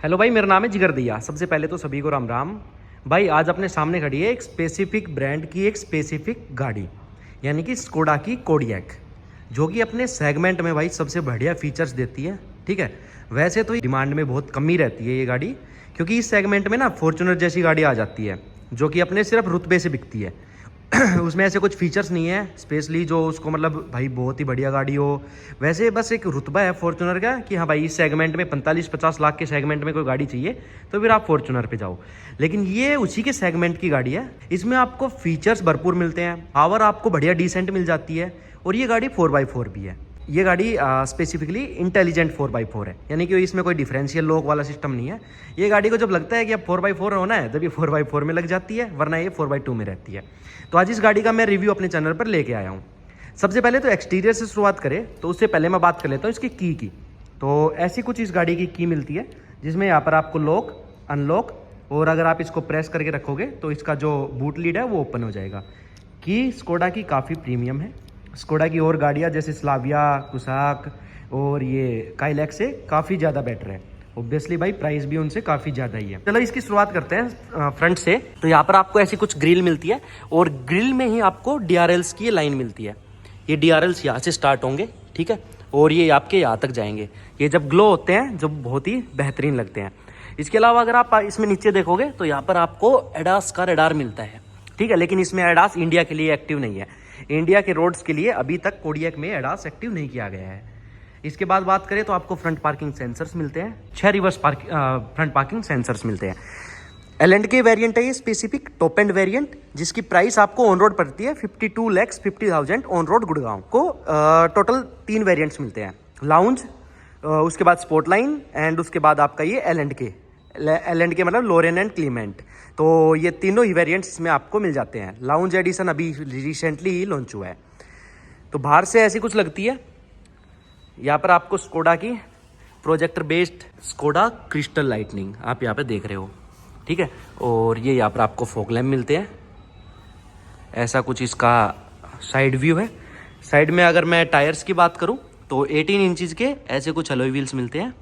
Hello भाई, मेरा नाम है जिगर दैया। सबसे पहले तो सभी को राम राम। भाई आज अपने सामने खड़ी है एक स्पेसिफिक ब्रांड की एक स्पेसिफिक गाड़ी, यानी कि स्कोडा की कोडियक, जो कि अपने सेगमेंट में भाई सबसे बढ़िया फीचर्स देती है। ठीक है, वैसे तो डिमांड में बहुत कमी रहती है ये गाड़ी, क्योंकि इस सेगमेंट में ना फॉर्च्यूनर जैसी गाड़ी आ जाती है जो कि अपने सिर्फ रुतबे से बिकती है। उसमें ऐसे कुछ फीचर्स नहीं है स्पेशली जो उसको मतलब भाई बहुत ही बढ़िया गाड़ी हो। वैसे बस एक रुतबा है फॉर्च्यूनर का कि हाँ भाई इस सेगमेंट में 45-50 लाख के सेगमेंट में कोई गाड़ी चाहिए तो फिर आप फॉर्च्यूनर पे जाओ। लेकिन ये उसी के सेगमेंट की गाड़ी है। इसमें आपको फीचर्स भरपूर मिलते हैं, पावर आपको बढ़िया डिसेंट मिल जाती है, और ये गाड़ी 4x4 भी है। ये गाड़ी स्पेसिफिकली इंटेलिजेंट 4x4 है, यानी कि इसमें कोई डिफरेंशियल लॉक वाला सिस्टम नहीं है। ये गाड़ी को जब लगता है कि अब 4x4 होना है तब ये 4x4 में लग जाती है, वरना ये 4x2 में रहती है। तो आज इस गाड़ी का मैं रिव्यू अपने चैनल पर लेके आया हूँ। सबसे पहले तो एक्सटीरियर से शुरुआत करें तो उससे पहले मैं बात कर लेता हूँ इसकी की। तो ऐसी कुछ इस गाड़ी की मिलती है जिसमें यहाँ पर आपको लॉक, अनलॉक, और अगर आप इसको प्रेस करके रखोगे तो इसका जो बूट लीड है वो ओपन हो जाएगा। की स्कोडा की काफ़ी प्रीमियम है। स्कोडा की और गाड़ियाँ जैसे स्लाविया, कुसाक और ये काइलैक से काफ़ी ज़्यादा बेटर है। ऑब्वियसली भाई प्राइस भी उनसे काफ़ी ज़्यादा ही है। चलो इसकी शुरुआत करते हैं फ्रंट से। तो यहाँ पर आपको ऐसी कुछ ग्रिल मिलती है, और ग्रिल में ही आपको DRLs की लाइन मिलती है। ये DRLs यहाँ से स्टार्ट होंगे, ठीक है, और ये आपके यहाँ तक जाएंगे। ये जब ग्लो होते हैं जब बहुत ही बेहतरीन लगते हैं। इसके अलावा अगर आप इसमें नीचे देखोगे तो यहाँ पर आपको एडास का रडार मिलता है, ठीक है, लेकिन इसमें एडास इंडिया के लिए एक्टिव नहीं है। इंडिया के रोड्स के लिए अभी तक कोडियक में एडास एक्टिव नहीं किया गया है। इसके बाद बात करें तो आपको फ्रंट पार्किंग सेंसर्स मिलते हैं, 6 रिवर्स फ्रंट पार्किंग सेंसर्स मिलते हैं। एल&T के वेरिएंट है ये स्पेसिफिक टॉप एंड वेरिएंट, जिसकी प्राइस आपको ऑन रोड पड़ती है 52,50,000 ऑन रोड गुड़गांव को। टोटल 3 वेरिएंट्स मिलते हैं, लाउंज, उसके बाद स्पोर्टलाइन, एंड उसके बाद आपका ये एल&T मतलब लोरेन एंड क्लीमेंट। तो ये तीनों ही वेरिएंट्स इसमें आपको मिल जाते हैं। लाउंज एडिशन अभी रिसेंटली ही लॉन्च हुआ है। तो बाहर से ऐसी कुछ लगती है। यहाँ पर आपको स्कोडा की projector based Skoda crystal lightning आप यहाँ पे देख रहे हो, ठीक है, और ये यहाँ पर आपको फॉग लैम्प मिलते हैं। ऐसा कुछ इसका साइड व्यू है। साइड में अगर मैं टायर्स की बात करूँ तो 18 इंचज़ के ऐसे कुछ अलॉय व्हील्स मिलते हैं।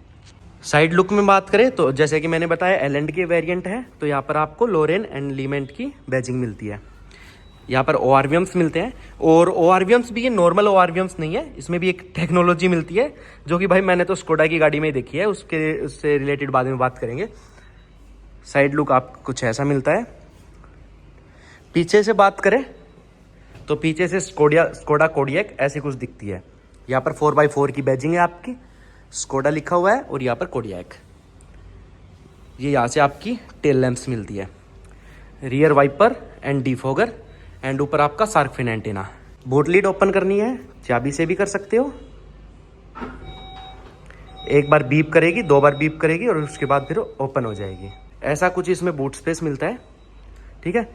साइड लुक में बात करें तो जैसे कि मैंने बताया एल&T के वेरिएंट है, तो यहाँ पर आपको लोरेन एंड लीमेंट की बैजिंग मिलती है। यहाँ पर ORVMs मिलते हैं, और ORVMs भी ये नॉर्मल ORVMs नहीं है, इसमें भी एक टेक्नोलॉजी मिलती है जो कि भाई मैंने तो स्कोडा की गाड़ी में ही देखी है, उससे रिलेटेड बाद में बात करेंगे। साइड लुक आपको कुछ ऐसा मिलता है। पीछे से बात करें तो पीछे से स्कोडा कोडियक ऐसी कुछ दिखती है। यहाँ पर 4x4 की बैजिंग है आपकी, स्कोडा लिखा हुआ है, और यहाँ पर कोडियक। ये यहाँ से आपकी टेल लैंप्स मिलती है, rear wiper and defogger, and ऊपर आपका shark fin antenna. Boot lid open करनी है चाबी से भी कर सकते हो। एक बार बीप करेगी, 2 बार बीप करेगी, और उसके बाद फिर ओपन हो जाएगी। ऐसा कुछ इसमें बूट स्पेस मिलता है, ठीक है।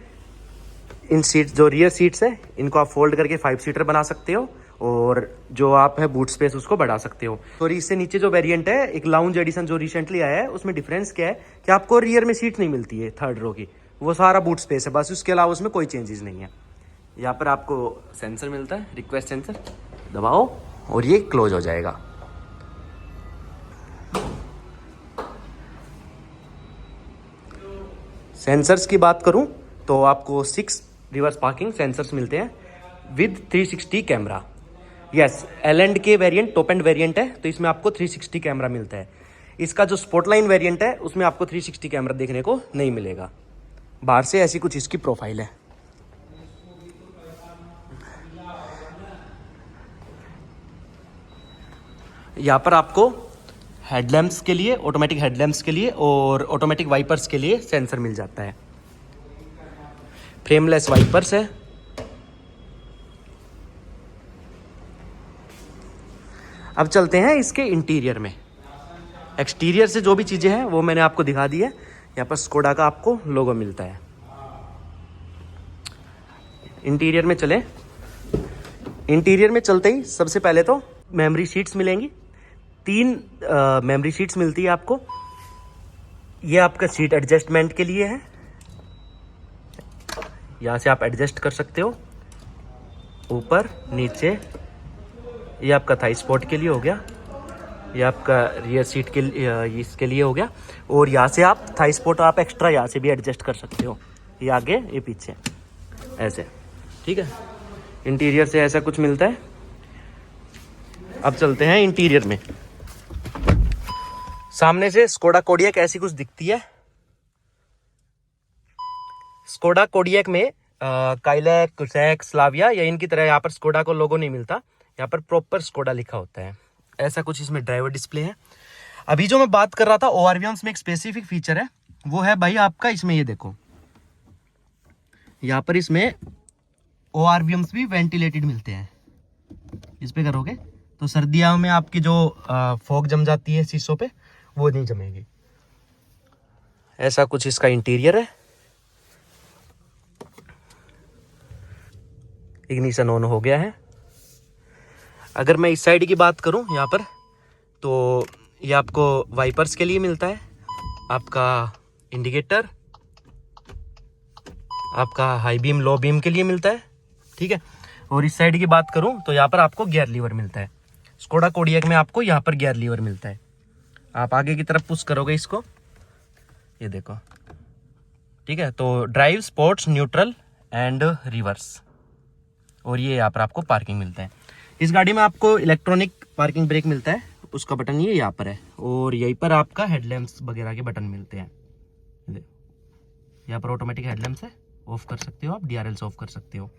इन सीट्स जो रियर सीट्स है इनको आप फोल्ड करके 5 सीटर बना सकते हो, और जो आप है बूट स्पेस उसको बढ़ा सकते हो। और इससे नीचे जो वेरिएंट है एक लाउंज एडिशन जो रिसेंटली आया है, उसमें डिफरेंस क्या है कि आपको रियर में सीट नहीं मिलती है थर्ड रो की, वो सारा बूट स्पेस है बस, उसके अलावा उसमें कोई चेंजेस नहीं है। यहाँ पर आपको सेंसर मिलता है, रिक्वेस्ट सेंसर, दबाओ और ये क्लोज हो जाएगा। सेंसर्स की बात करूं तो आपको 6 रिवर्स पार्किंग सेंसर्स मिलते हैं विद 360 कैमरा। यस, एल&T के वेरिएंट टॉप एंड वेरिएंट है, तो इसमें आपको 360 कैमरा मिलता है। इसका जो स्पोर्टलाइन वेरिएंट है उसमें आपको 360 कैमरा देखने को नहीं मिलेगा। बाहर से ऐसी कुछ इसकी प्रोफाइल है। यहाँ पर आपको हेडलैम्प्स के लिए, ऑटोमेटिक हेडलैम्प्स के लिए और ऑटोमेटिक वाइपर्स के लिए सेंसर मिल जाता है। फ्रेमलेस वाइपर्स है। अब चलते हैं इसके इंटीरियर में। एक्सटीरियर से जो भी चीज़ें हैं वो मैंने आपको दिखा दी है। यहाँ पर स्कोडा का आपको लोगो मिलता है। इंटीरियर में चले। इंटीरियर में चलते ही सबसे पहले तो मेमोरी शीट्स मिलेंगी। 3 मेमोरी शीट्स मिलती है आपको। ये आपका सीट एडजस्टमेंट के लिए है, यहाँ से आप एडजस्ट कर सकते हो ऊपर नीचे। ये आपका थाई स्पॉट के लिए हो गया। ये आपका रियर सीट के इसके लिए हो गया। और यहाँ से आप थाई स्पॉट आप एक्स्ट्रा यहाँ से भी एडजस्ट कर सकते हो, ये आगे ये पीछे ऐसे, ठीक है। इंटीरियर से ऐसा कुछ मिलता है। अब चलते हैं इंटीरियर में। सामने से स्कोडा कोडियक ऐसी कुछ दिखती है। स्कोडा कोडियक में काइलैक, कुसैक, स्लाविया या इनकी तरह यहाँ पर स्कोडा को लोगो नहीं मिलता, यहाँ पर प्रॉपर स्कोडा लिखा होता है। ऐसा कुछ इसमें ड्राइवर डिस्प्ले है। अभी जो मैं बात कर रहा था ORVMs में एक स्पेसिफिक फीचर है, वो है भाई आपका इसमें, ये देखो यहाँ पर इसमें ORVMs भी वेंटिलेटेड मिलते हैं। इस पे करोगे तो सर्दियों में आपकी जो फॉग जम जाती है शीशों पे, वो नहीं जमेगी। ऐसा कुछ इसका इंटीरियर है। इग्निशन ऑन हो गया है। अगर मैं इस साइड की बात करूं यहाँ पर, तो ये आपको वाइपर्स के लिए मिलता है, आपका इंडिकेटर, आपका हाई बीम लो बीम के लिए मिलता है, ठीक है। और इस साइड की बात करूं तो यहाँ पर आपको गियर लीवर मिलता है। स्कोडा कोडियक में आपको यहाँ पर गियर लीवर मिलता है। आप आगे की तरफ पुश करोगे इसको, ये देखो, ठीक है। तो drive, sports, neutral and reverse. और ये यहाँ पर आपको पार्किंग मिलता है। इस गाड़ी में आपको इलेक्ट्रॉनिक पार्किंग ब्रेक मिलता है, उसका बटन ये यहाँ पर है। और यहीं पर आपका हेडलैम्प्स वगैरह के बटन मिलते हैं। यहाँ पर ऑटोमेटिक हेडलैम्प्स है, ऑफ कर सकते हो आप, DRL से ऑफ कर सकते हो।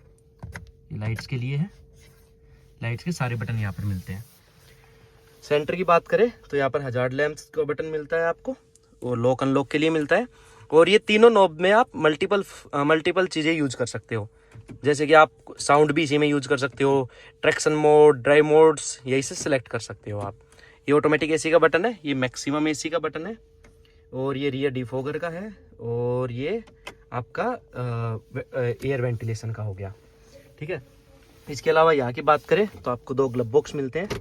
ये लाइट्स के लिए है, लाइट्स के सारे बटन यहाँ पर मिलते हैं। सेंटर की बात करें तो यहाँ पर हजार्ड लैंप्स का बटन मिलता है आपको, और लॉक अनलॉक के लिए मिलता है। और ये तीनों नॉब में आप मल्टीपल चीज़ें यूज कर सकते हो, जैसे कि आप साउंड भी इसी में यूज कर सकते हो, ट्रैक्शन मोड, ड्राइव मोड्स, यही से सिलेक्ट कर सकते हो आप। ये ऑटोमेटिक AC का बटन है, ये मैक्सिमम AC का बटन है, और ये रियर डिफॉगर का है, और ये आपका एयर वेंटिलेशन का हो गया, ठीक है। इसके अलावा यहाँ की बात करें तो आपको 2 ग्लब बॉक्स मिलते हैं।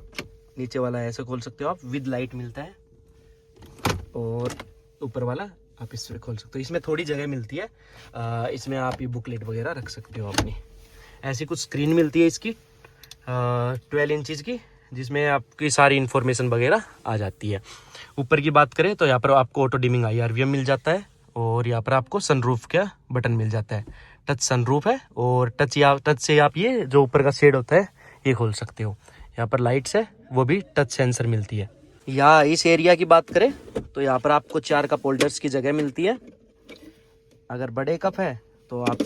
नीचे वाला ऐसे खोल सकते हो आप, विद लाइट मिलता है, और ऊपर वाला आप इससे खोल सकते हो। इसमें थोड़ी जगह मिलती है, इसमें आप ये बुकलेट वगैरह रख सकते हो अपनी। ऐसी कुछ स्क्रीन मिलती है इसकी 12 इंचज़ की, जिसमें आपकी सारी इन्फॉर्मेशन वगैरह आ जाती है। ऊपर की बात करें तो यहाँ पर आपको ऑटो डिमिंग IRVM मिल जाता है, और यहाँ पर आपको सनरूफ का बटन मिल जाता है। टच सनरूफ है, और टच से आप ये जो ऊपर का शेड होता है ये खोल सकते हो। यहाँ पर लाइट्स है, वो भी टच सेंसर मिलती है। या इस एरिया की बात करें तो यहाँ पर आपको 4 कप होल्डर्स की जगह मिलती है। अगर बड़े कप है तो आप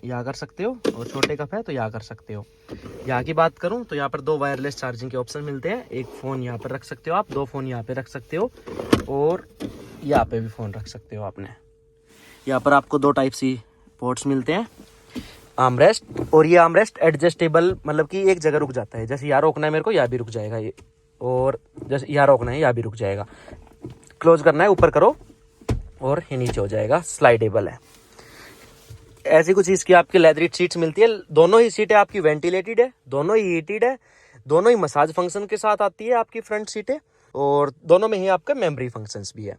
यहाँ कर सकते हो, और छोटे कप है तो यहाँ कर सकते हो। यहाँ की बात करूँ तो यहाँ पर 2 वायरलेस चार्जिंग के ऑप्शन मिलते हैं। एक फ़ोन यहाँ पर रख सकते हो आप, 2 फ़ोन यहाँ पे रख सकते हो, और यहाँ पे भी फ़ोन रख सकते हो आपने। यहाँ पर आपको 2 टाइप सी पोर्ट्स मिलते हैं, आर्मरेस्ट, और ये आर्मरेस्ट एडजस्टेबल, मतलब कि एक जगह रुक जाता है। जैसे यहाँ रोकना है मेरे को, यहाँ भी रुक जाएगा ये, और जैसे यहाँ रोकना है यहाँ भी रुक जाएगा। क्लोज करना है ऊपर करो और ये नीचे हो जाएगा, स्लाइडेबल है। ऐसी कुछ इसकी आपकी लेदरिट सीट्स मिलती है। दोनों ही सीटें आपकी वेंटिलेटेड है, दोनों ही हीटेड है, दोनों ही मसाज फंक्शन के साथ आती है आपकी फ्रंट सीटें, और दोनों में ही आपका मेमोरी फंक्शंस भी है।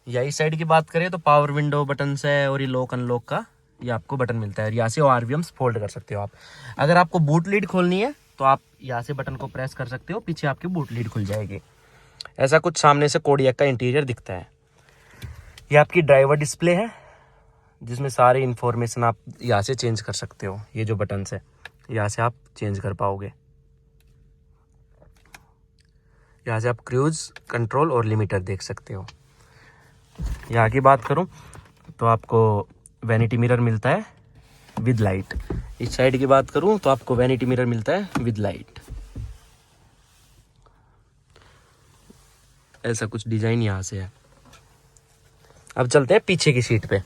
या इस साइड की बात करें तो पावर विंडो बटन्स है, और ये लॉक अनलॉक का ये आपको बटन मिलता है। यहाँ से ORVMs फोल्ड कर सकते हो आप। अगर आपको बूट लीड खोलनी है तो आप यहाँ से बटन को प्रेस कर सकते हो, पीछे आपकी बूट लीड खुल जाएगी। ऐसा कुछ सामने से कोडियक का इंटीरियर दिखता है। ये आपकी ड्राइवर डिस्प्ले है, जिसमें सारी इन्फॉर्मेशन आप यहाँ से चेंज कर सकते हो। ये जो बटन है यहाँ से आप चेंज कर पाओगे। यहाँ से आप क्रूज कंट्रोल और लिमिटर देख सकते हो। यहाँ की बात करूँ तो आपको वैनिटी मिरर मिलता है विद लाइट। इस साइड की बात करूँ तो आपको वैनिटी मिरर मिलता है विद लाइट। ऐसा कुछ डिजाइन यहाँ से है। अब चलते हैं पीछे की सीट पे।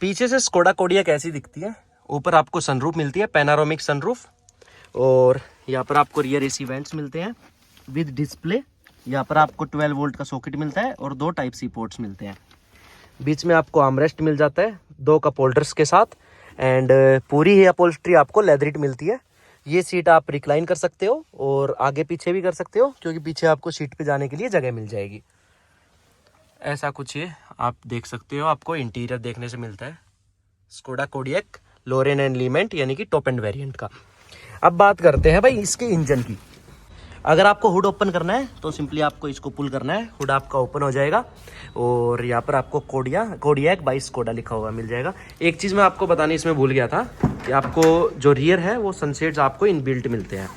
पीछे से स्कोडा कोडियक कैसी दिखती है। ऊपर आपको सनरूफ मिलती है, पैनारोमिक सनरूफ, और यहाँ पर आपको रियर AC वेंट्स मिलते हैं विद डिस्प्ले। यहाँ पर आपको 12 वोल्ट का सॉकेट मिलता है, और 2 टाइप सी पोर्ट्स मिलते हैं। बीच में आपको आर्मरेस्ट मिल जाता है 2 कप होल्डर्स के साथ, एंड पूरी ही अपहोल्स्ट्री आपको लेदरिट मिलती है। ये सीट आप रिक्लाइन कर सकते हो, और आगे पीछे भी कर सकते हो, क्योंकि पीछे आपको सीट पे जाने के लिए जगह मिल जाएगी। ऐसा कुछ ये आप देख सकते हो, आपको इंटीरियर देखने से मिलता है स्कोडा कोडियक लोरेन एंड लीमेंट, यानी कि टॉप एंड वेरिएंट का। अब बात करते हैं भाई इसके इंजन की। अगर आपको हुड ओपन करना है तो सिंपली आपको इसको पुल करना है, हुड आपका ओपन हो जाएगा और यहाँ पर आपको कोडियक बाय स्कोडा लिखा हुआ मिल जाएगा। एक चीज़ मैं आपको बताने इसमें भूल गया था कि आपको जो रियर है वो सनसेट्स आपको इनबिल्ट मिलते हैं।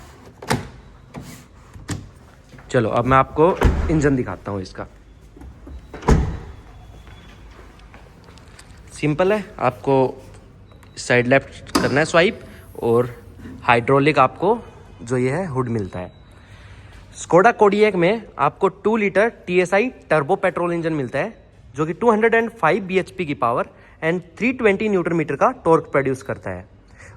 चलो अब मैं आपको इंजन दिखाता हूँ इसका। सिंपल है, आपको साइड लेफ्ट करना है स्वाइप और हाइड्रोलिक आपको जो ये है हुड मिलता है। स्कोडा कोडियक में आपको 2 litre TSI turbo petrol engine मिलता है जो कि 205 bhp की पावर एंड 320 न्यूटन मीटर का टॉर्क प्रोड्यूस करता है।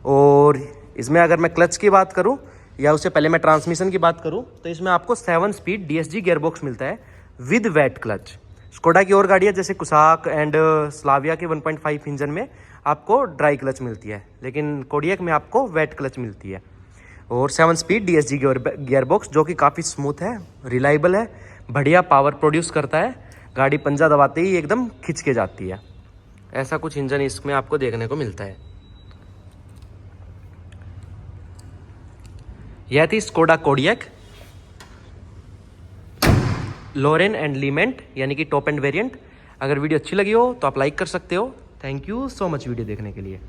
और इसमें अगर मैं क्लच की बात करूं या उससे पहले मैं ट्रांसमिशन की बात करूं तो इसमें आपको 7 स्पीड DSG गियरबॉक्स मिलता है विद वेट क्लच। स्कोडा की और गाड़ियाँ जैसे कुसाक एंड स्लाविया के 1.5 इंजन में आपको ड्राई क्लच मिलती है, लेकिन कोडियक में आपको वेट क्लच मिलती है। और 7 स्पीड DSG गियरबॉक्स जो कि काफ़ी स्मूथ है, रिलायबल है, बढ़िया पावर प्रोड्यूस करता है। गाड़ी पंजा दबाते ही एकदम खिंच के जाती है। ऐसा कुछ इंजन इसमें आपको देखने को मिलता है। यह थी स्कोडा कोडियक लोरेन एंड लीमेंट यानी कि टॉप एंड वेरिएंट। अगर वीडियो अच्छी लगी हो तो आप लाइक कर सकते हो। Thank you so much video देखने के लिए।